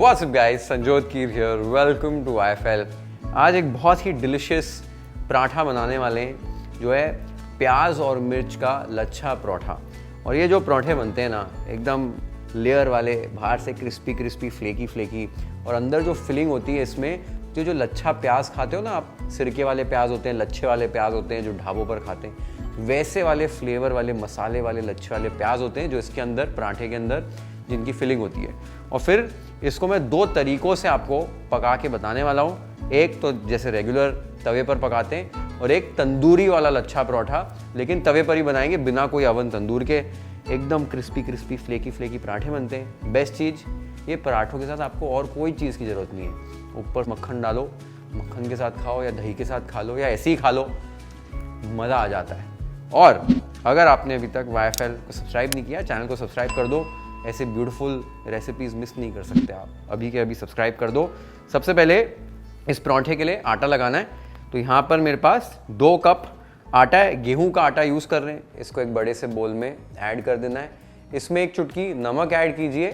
What's up guys, Sanjot Keer here, welcome to IFL। आज एक बहुत ही डिलिशियस पराठा बनाने वाले हैं जो है प्याज और मिर्च का लच्छा पराठा। और ये जो पराठे बनते हैं ना, एकदम लेयर वाले, बाहर से क्रिस्पी क्रिस्पी, फ्लेकी फ्लेकी, और अंदर जो फिलिंग होती है इसमें, जो लच्छा प्याज खाते हो ना आप, सिरके वाले प्याज होते हैं, लच्छे वाले प्याज होते हैं जो ढाबों पर खाते हैं, वैसे वाले फ्लेवर वाले, मसाले वाले, लच्छे वाले प्याज होते हैं जो इसके अंदर, पराठे के अंदर जिनकी फिलिंग होती है। और फिर इसको मैं दो तरीक़ों से आपको पका के बताने वाला हूँ। एक तो जैसे रेगुलर तवे पर पकाते हैं, और एक तंदूरी वाला लच्छा पराठा, लेकिन तवे पर ही बनाएंगे बिना कोई अवन तंदूर के। एकदम क्रिस्पी क्रिस्पी, फ्लेकी फ्लेकी पराठे बनते हैं। बेस्ट चीज़, ये पराठों के साथ आपको और कोई चीज़ की ज़रूरत नहीं है। ऊपर मक्खन डालो, मक्खन के साथ खाओ या दही के साथ खा लो या ऐसे ही खा लो, मज़ा आ जाता है। और अगर आपने अभी तक YFL को सब्सक्राइब नहीं किया, चैनल को सब्सक्राइब कर दो। ऐसे ब्यूटीफुल रेसिपीज़ मिस नहीं कर सकते आप, अभी के अभी सब्सक्राइब कर दो। सबसे पहले इस पराठे के लिए आटा लगाना है। तो यहाँ पर मेरे पास 2 कप आटा है, गेहूं का आटा यूज़ कर रहे हैं। इसको एक बड़े से बोल में ऐड कर देना है। इसमें 1 चुटकी नमक ऐड कीजिए,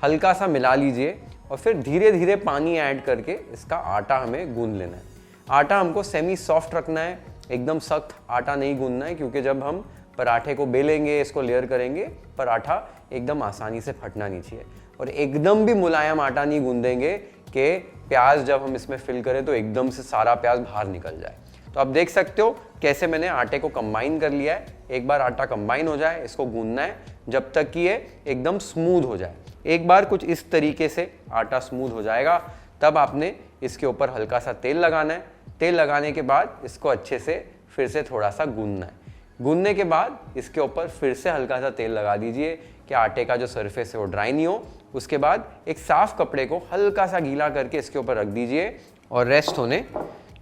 हल्का सा मिला लीजिए, और फिर धीरे धीरे पानी ऐड करके इसका आटा हमें गूंद लेना है। आटा हमको सेमी सॉफ्ट रखना है, एकदम सख्त आटा नहीं गूंदना है, क्योंकि जब हम पराठे को बेलेंगे, इसको लेयर करेंगे, पराठा एकदम आसानी से फटना नहीं चाहिए। और एकदम भी मुलायम आटा नहीं गूंदेंगे कि प्याज जब हम इसमें फिल करें तो एकदम से सारा प्याज बाहर निकल जाए। तो आप देख सकते हो कैसे मैंने आटे को कंबाइन कर लिया है। एक बार आटा कंबाइन हो जाए, इसको गूंदना है जब तक कि ये एकदम स्मूथ हो जाए। एक बार कुछ इस तरीके से आटा स्मूथ हो जाएगा, तब आपने इसके ऊपर हल्का सा तेल लगाना है। तेल लगाने के बाद इसको अच्छे से फिर से थोड़ा सा गूंदना है। गूंदने के बाद इसके ऊपर फिर से हल्का सा तेल लगा दीजिए कि आटे का जो सरफेस है वो ड्राई नहीं हो। उसके बाद एक साफ कपड़े को हल्का सा गीला करके इसके ऊपर रख दीजिए और रेस्ट होने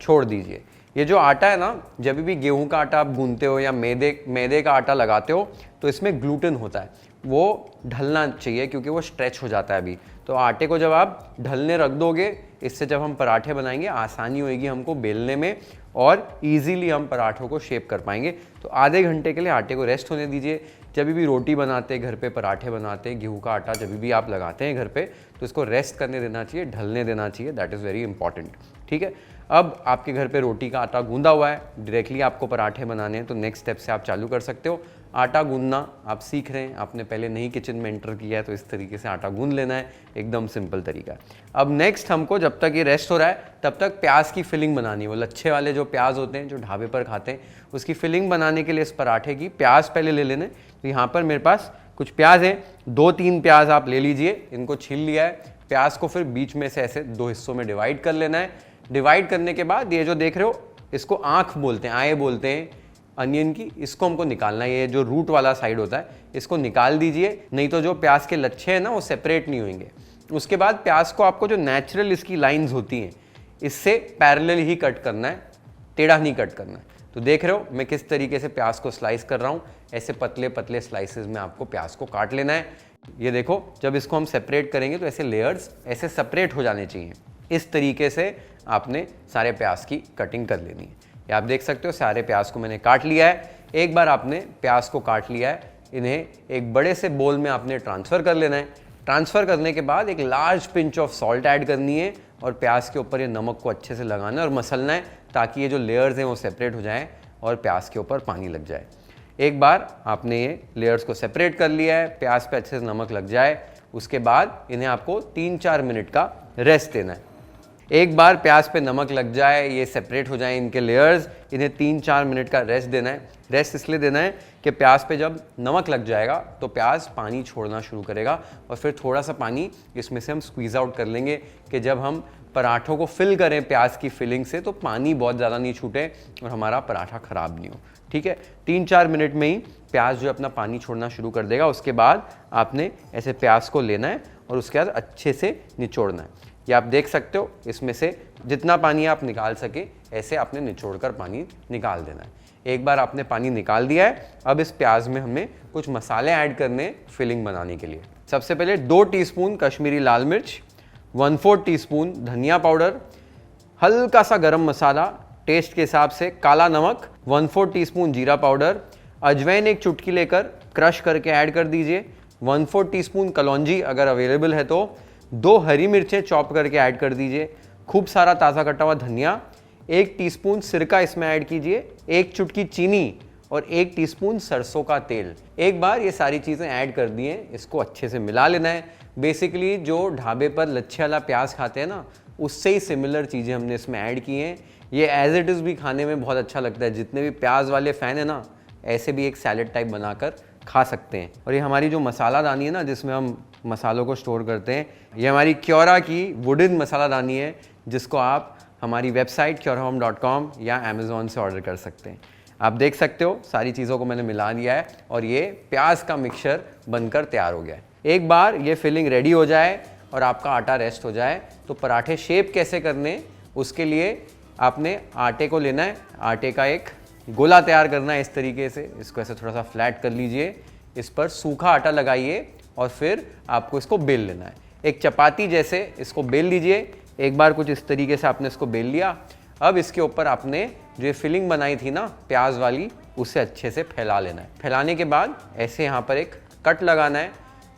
छोड़ दीजिए। ये जो आटा है ना, जब भी गेहूं का आटा आप गूंदते हो या मैदे का आटा लगाते हो, तो इसमें ग्लूटेन होता है, वो ढलना चाहिए क्योंकि वो स्ट्रेच हो जाता है अभी। तो आटे को जब आप ढलने रख दोगे, इससे जब हम पराठे बनाएंगे आसानी होगी हमको बेलने में, और इजीली हम पराठों को शेप कर पाएंगे। तो आधे घंटे के लिए आटे को रेस्ट होने दीजिए। जब भी रोटी बनाते हैं घर पे, पराठे बनाते हैं, गेहूं का आटा जब भी आप लगाते हैं घर पे, तो इसको रेस्ट करने देना चाहिए, ढलने देना चाहिए। That is very important. ठीक है, अब आपके घर पे रोटी का आटा गूंदा हुआ है, डायरेक्टली आपको पराठे बनाने हैं, तो नेक्स्ट स्टेप से आप चालू कर सकते हो। आटा गूंदना आप सीख रहे हैं, आपने पहले नहीं किचन में एंटर किया है, तो इस तरीके से आटा गूंद लेना है, एकदम सिंपल तरीका है। अब नेक्स्ट हमको, जब तक ये रेस्ट हो रहा है, तब तक प्याज की फिलिंग बनानी है। वो लच्छे वाले जो प्याज होते हैं जो ढाबे पर खाते हैं, उसकी फिलिंग बनाने के लिए इस पराठे की प्याज पहले ले लेने। तो यहाँ पर मेरे पास कुछ प्याज है, 2-3 प्याज आप ले लीजिए। इनको छील लिया है। प्याज को फिर बीच में से ऐसे 2 हिस्सों में डिवाइड कर लेना है। डिवाइड करने के बाद ये जो देख रहे हो, इसको आँख बोलते हैं, आए बोलते हैं अनियन की, इसको हमको निकालना है। ये जो रूट वाला साइड होता है, इसको निकाल दीजिए, नहीं तो जो प्याज के लच्छे हैं ना, वो सेपरेट नहीं होंगे। उसके बाद प्याज को आपको जो नेचुरल इसकी लाइंस होती हैं, इससे पैरेलल ही कट करना है, टेढ़ा नहीं कट करना है। तो देख रहे हो मैं किस तरीके से प्याज को स्लाइस कर रहा हूँ। ऐसे पतले पतले स्लाइसेस में आपको प्याज को काट लेना है। ये देखो, जब इसको हम सेपरेट करेंगे तो ऐसे लेयर्स ऐसे सेपरेट हो जाने चाहिए। इस तरीके से आपने सारे प्याज की कटिंग कर लेनी है। ये आप देख सकते हो, सारे प्याज को मैंने काट लिया है। एक बार आपने प्याज को काट लिया है, इन्हें एक बड़े से बोल में आपने ट्रांसफ़र कर लेना है। ट्रांसफ़र करने के बाद एक large pinch of salt add करनी है, और प्याज के ऊपर ये नमक को अच्छे से लगाना है और मसलना है, ताकि ये जो लेयर्स हैं वो सेपरेट हो जाएं और प्याज के ऊपर पानी लग जाए। एक बार आपने ये लेयर्स को सेपरेट कर लिया है, प्याज पे अच्छे से नमक लग जाए, उसके बाद इन्हें आपको 3-4 मिनट का रेस्ट देना है। एक बार प्याज पे नमक लग जाए, ये सेपरेट हो जाए इनके लेयर्स, इन्हें 3-4 मिनट का रेस्ट देना है। रेस्ट इसलिए देना है कि प्याज पे जब नमक लग जाएगा तो प्याज पानी छोड़ना शुरू करेगा, और फिर थोड़ा सा पानी इसमें से हम स्क्वीज़ आउट कर लेंगे कि जब हम पराठों को फिल करें प्याज की फिलिंग से, तो पानी बहुत ज़्यादा नहीं छूटे और हमारा पराठा ख़राब नहीं हो। ठीक है, 3-4 मिनट में ही प्याज जो अपना पानी छोड़ना शुरू कर देगा। उसके बाद आपने ऐसे प्याज को लेना है और उसके बाद अच्छे से निचोड़ना है। ये आप देख सकते हो, इसमें से जितना पानी आप निकाल सके ऐसे आपने निचोड़कर पानी निकाल देना है। एक बार आपने पानी निकाल दिया है, अब इस प्याज में हमें कुछ मसाले ऐड करने फिलिंग बनाने के लिए। सबसे पहले 2 टीस्पून कश्मीरी लाल मिर्च, 1/4 टीस्पून धनिया पाउडर, हल्का सा गरम मसाला, टेस्ट के हिसाब से काला नमक, 1/4 टीस्पून जीरा पाउडर, अजवाइन 1 चुटकी लेकर क्रश करके ऐड कर दीजिए, 1/4 टीस्पून कलौंजी अगर अवेलेबल है तो, 2 हरी मिर्चें चॉप करके ऐड कर दीजिए, खूब सारा ताज़ा कटा हुआ धनिया, 1 टीस्पून सिरका इसमें ऐड कीजिए, 1 चुटकी चीनी और 1 टीस्पून सरसों का तेल। एक बार ये सारी चीज़ें ऐड कर दिए, इसको अच्छे से मिला लेना है। बेसिकली जो ढाबे पर लच्छे वाला प्याज खाते हैं ना, उससे ही सिमिलर चीज़ें हमने इसमें ऐड की हैं। ये एज इट इज़ भी खाने में बहुत अच्छा लगता है। जितने भी प्याज वाले फ़ैन है ना, ऐसे भी एक सैलेड टाइप बनाकर खा सकते हैं। और ये हमारी जो मसालादानी है ना, जिसमें हम मसालों को स्टोर करते हैं, ये हमारी क्योरा की वुडन मसालादानी है, जिसको आप हमारी वेबसाइट kyorahome.com या अमेज़ॉन से ऑर्डर कर सकते हैं। आप देख सकते हो सारी चीज़ों को मैंने मिला दिया है और ये प्याज का मिक्सचर बनकर तैयार हो गया है। एक बार ये फिलिंग रेडी हो जाए और आपका आटा रेस्ट हो जाए, तो पराठे शेप कैसे करने, उसके लिए आपने आटे को लेना है। आटे का एक गोला तैयार करना है इस तरीके से। इसको ऐसे थोड़ा सा फ्लैट कर लीजिए, इस पर सूखा आटा लगाइए और फिर आपको इसको बेल लेना है। एक चपाती जैसे इसको बेल लीजिए। एक बार कुछ इस तरीके से आपने इसको बेल लिया। अब इसके ऊपर आपने जो ये फिलिंग बनाई थी ना प्याज वाली, उसे अच्छे से फैला लेना है। फैलाने के बाद ऐसे यहाँ पर एक कट लगाना है।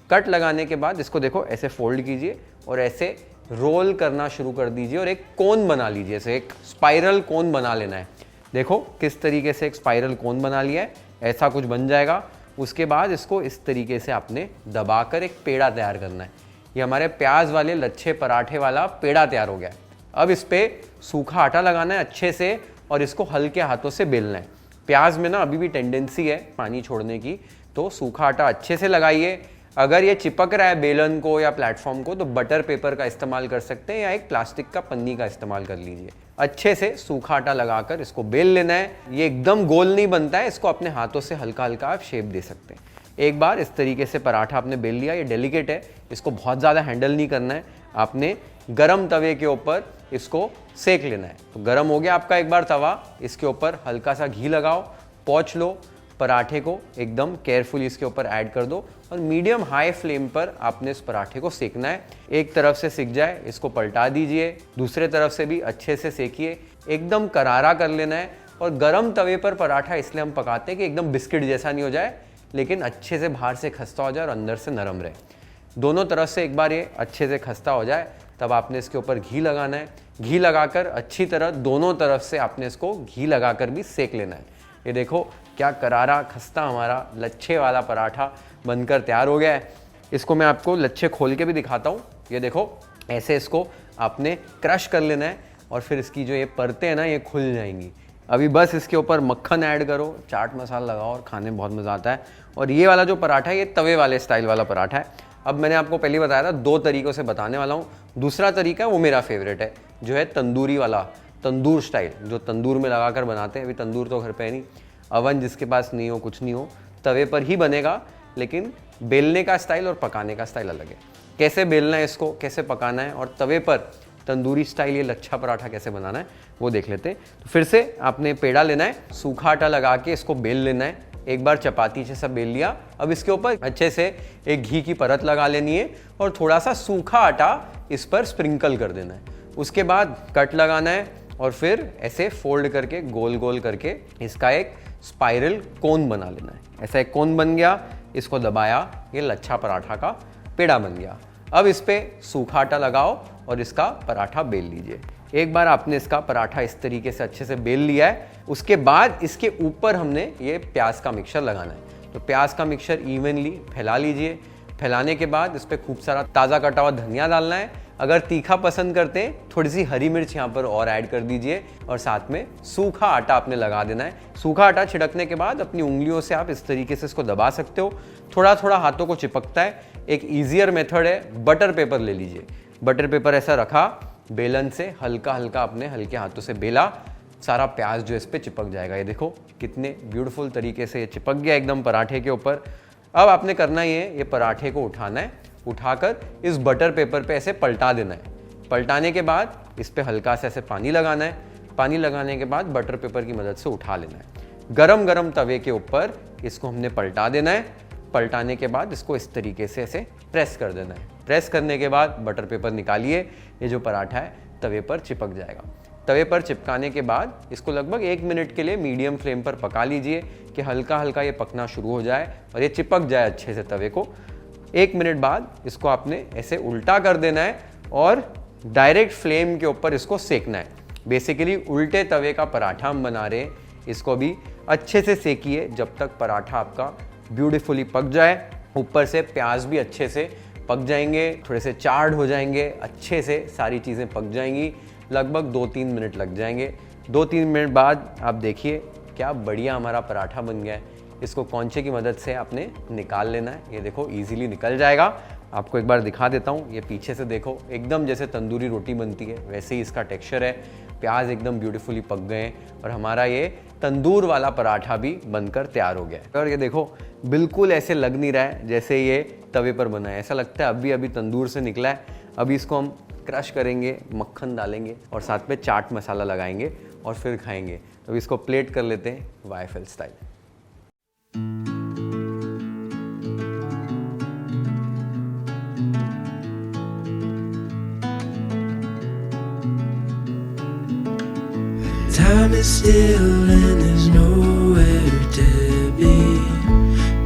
कट लगाने के बाद इसको देखो ऐसे फोल्ड कीजिए और ऐसे रोल करना शुरू कर दीजिए और एक कोन बना लीजिए। ऐसे एक स्पाइरल कोन बना लेना है। देखो किस तरीके से एक स्पाइरल कोन बना लिया है, ऐसा कुछ बन जाएगा। उसके बाद इसको इस तरीके से आपने दबाकर एक पेड़ा तैयार करना है। ये हमारे प्याज वाले लच्छे पराठे वाला पेड़ा तैयार हो गया है। अब इस पर सूखा आटा लगाना है अच्छे से और इसको हल्के हाथों से बेलना है। प्याज में ना अभी भी टेंडेंसी है पानी छोड़ने की, तो सूखा आटा अच्छे से लगाइए। अगर ये चिपक रहा है बेलन को या प्लेटफॉर्म को, तो बटर पेपर का इस्तेमाल कर सकते हैं या एक प्लास्टिक का पन्नी का इस्तेमाल कर लीजिए। अच्छे से सूखा आटा लगाकर इसको बेल लेना है। ये एकदम गोल नहीं बनता है, इसको अपने हाथों से हल्का हल्का आप शेप दे सकते हैं। एक बार इस तरीके से पराठा आपने बेल लिया। ये डेलिकेट है, इसको बहुत ज़्यादा हैंडल नहीं करना है। आपने गरम तवे के ऊपर इसको सेक लेना है। तो गरम हो गया आपका एक बार तवा, इसके ऊपर हल्का सा घी लगाओ, पोंछ लो, पराठे को एकदम केयरफुली इसके ऊपर ऐड कर दो और मीडियम हाई फ्लेम पर आपने इस पराठे को सेकना है। एक तरफ से सिक जाए इसको पलटा दीजिए, दूसरे तरफ से भी अच्छे से सेकिए, एकदम करारा कर लेना है। और गरम तवे पर पराठा इसलिए हम पकाते हैं कि एकदम बिस्किट जैसा नहीं हो जाए, लेकिन अच्छे से बाहर से खस्ता हो जाए और अंदर से नरम रहे। दोनों तरफ से एक बार ये अच्छे से खस्ता हो जाए, तब आपने इसके ऊपर घी लगाना है। घी लगाकर अच्छी तरह दोनों तरफ से आपने इसको घी लगाकर भी सेक लेना है। ये देखो क्या करारा खस्ता हमारा लच्छे वाला पराठा बनकर तैयार हो गया है। इसको मैं आपको लच्छे खोल के भी दिखाता हूँ। ये देखो ऐसे इसको आपने क्रश कर लेना है और फिर इसकी जो ये परतें हैं ना, ये खुल जाएंगी। अभी बस इसके ऊपर मक्खन ऐड करो, चाट मसाला लगाओ और खाने में बहुत मज़ा आता है। और ये वाला जो पराठा है, ये तवे वाले स्टाइल वाला पराठा है। अब मैंने आपको पहले बताया था 2 तरीक़ों से बताने वाला हूँ। दूसरा तरीका है वो मेरा फेवरेट है, जो है तंदूरी वाला, तंदूर स्टाइल, जो तंदूर में लगाकर बनाते हैं। अभी तंदूर तो घर पे नहीं, अवन जिसके पास नहीं हो, कुछ नहीं हो, तवे पर ही बनेगा, लेकिन बेलने का स्टाइल और पकाने का स्टाइल अलग है। कैसे बेलना है इसको, कैसे पकाना है और तवे पर तंदूरी स्टाइल ये लच्छा पराठा कैसे बनाना है वो देख लेते हैं। तो फिर से आपने पेड़ा लेना है, सूखा आटा लगा के इसको बेल लेना है। एक बार चपाती जैसा बेल लिया। अब इसके ऊपर अच्छे से एक घी की परत लगा लेनी है और थोड़ा सा सूखा आटा इस पर स्प्रिंकल कर देना है। उसके बाद कट लगाना है और फिर ऐसे फोल्ड करके गोल गोल करके इसका एक स्पाइरल कोन बना लेना है। ऐसा एक कोन बन गया, इसको दबाया, ये लच्छा पराठा का पेड़ा बन गया। अब इस पे सूखा आटा लगाओ और इसका पराठा बेल लीजिए। एक बार आपने इसका पराठा इस तरीके से अच्छे से बेल लिया है, उसके बाद इसके ऊपर हमने ये प्याज का मिक्सचर लगाना है। तो प्याज का मिक्सचर इवनली फैला लीजिए। फैलाने के बाद इस पर खूब सारा ताज़ा कटा हुआ धनिया डालना है। अगर तीखा पसंद करते हैं, थोड़ी सी हरी मिर्च यहाँ पर और ऐड कर दीजिए और साथ में सूखा आटा आपने लगा देना है। सूखा आटा छिड़कने के बाद अपनी उंगलियों से आप इस तरीके से इसको दबा सकते हो। थोड़ा थोड़ा हाथों को चिपकता है। एक ईजियर मेथड है, बटर पेपर ले लीजिए। बटर पेपर ऐसा रखा, बेलन से हल्का हल्का अपने हल्के हाथों से बेला, सारा प्याज जो इस पे चिपक जाएगा। ये देखो कितने ब्यूटीफुल तरीके से ये चिपक गया एकदम पराठे के ऊपर। अब आपने करना ही है, ये पराठे को उठाना है, उठाकर इस बटर पेपर पे ऐसे पलटा देना है। पलटाने के बाद इस पे हल्का से ऐसे पानी लगाना है। पानी लगाने के बाद बटर पेपर की मदद से उठा लेना है। गरम गरम तवे के ऊपर इसको हमने पलटा देना है। पलटाने के बाद इसको इस तरीके से ऐसे प्रेस कर देना है। प्रेस करने के बाद बटर पेपर निकालिए, ये जो पराठा है तवे पर चिपक जाएगा। तवे पर चिपकाने के बाद इसको लगभग 1 मिनट के लिए मीडियम फ्लेम पर पका लीजिए कि हल्का हल्का ये पकना शुरू हो जाए और ये चिपक जाए अच्छे से तवे को। 1 मिनट बाद इसको आपने ऐसे उल्टा कर देना है और डायरेक्ट फ्लेम के ऊपर इसको सेकना है। बेसिकली उल्टे तवे का पराठा हम बना रहे हैं, इसको भी अच्छे से सेकिए जब तक पराठा आपका ब्यूटीफुली पक जाए। ऊपर से प्याज भी अच्छे से पक जाएंगे, थोड़े से चार्ड हो जाएंगे, अच्छे से सारी चीज़ें पक जाएंगी। लगभग 2-3 मिनट लग जाएंगे। 2-3 मिनट बाद आप देखिए क्या बढ़िया हमारा पराठा बन गया है। इसको कौंचे की मदद से आपने निकाल लेना है। ये देखो इजीली निकल जाएगा। आपको एक बार दिखा देता हूँ, ये पीछे से देखो एकदम जैसे तंदूरी रोटी बनती है वैसे ही इसका टेक्सचर है। प्याज एकदम ब्यूटीफुली पक गए हैं और हमारा ये तंदूर वाला पराठा भी बनकर तैयार हो गया है। और ये देखो बिल्कुल ऐसे लग नहीं रहा है जैसे ये तवे पर बना है, ऐसा लगता है अभी अभी तंदूर से निकला है। अभी इसको हम क्रश करेंगे, मक्खन डालेंगे और साथ में चाट मसाला लगाएंगे और फिर खाएंगे। तो इसको प्लेट कर लेते हैं YFL style. Time is still and there's nowhere to be.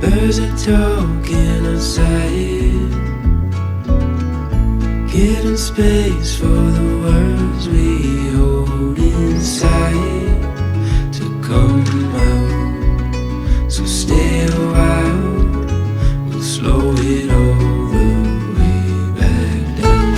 Birds are talking outside, giving space for the words we hold inside to come out. So stay a while, we'll slow it all the way back down.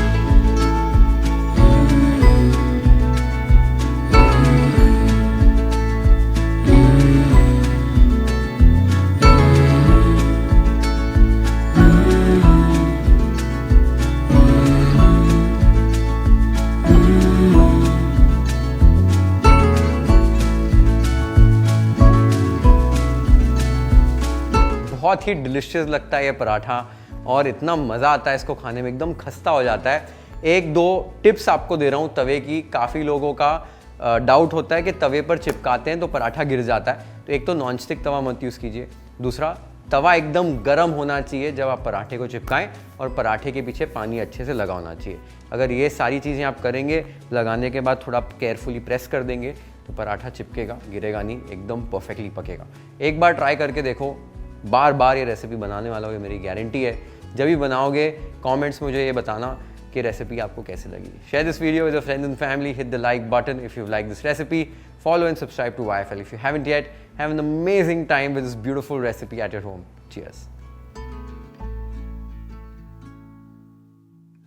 बहुत ही delicious लगता है ये पराठा और इतना मज़ा आता है इसको खाने में, एकदम खस्ता हो जाता है। 1-2 टिप्स आपको दे रहा हूँ तवे की। काफ़ी लोगों का डाउट होता है कि तवे पर चिपकाते हैं तो पराठा गिर जाता है। तो एक तो नॉनस्टिक तवा मत यूज़ कीजिए, दूसरा तवा एकदम गर्म होना चाहिए जब आप पराठे को चिपकाएं, और पराठे के पीछे पानी अच्छे से लगा होना चाहिए। अगर ये सारी चीज़ें आप करेंगे, लगाने के बाद थोड़ा केयरफुली प्रेस कर देंगे तो पराठा चिपकेगा, गिरेगा नहीं, एकदम परफेक्टली पकेगा। एक बार ट्राई करके देखो, बार बार ये रेसिपी बनाने वाला हो, मेरी गारंटी है। जब भी बनाओगे कमेंट्स में मुझे ये बताना कि रेसिपी आपको कैसे लगी। Share this video with your friends and family, hit the like button if you like this recipe, follow and subscribe to YFL if you haven't yet. Have an amazing time with this beautiful recipe at your home. Cheers.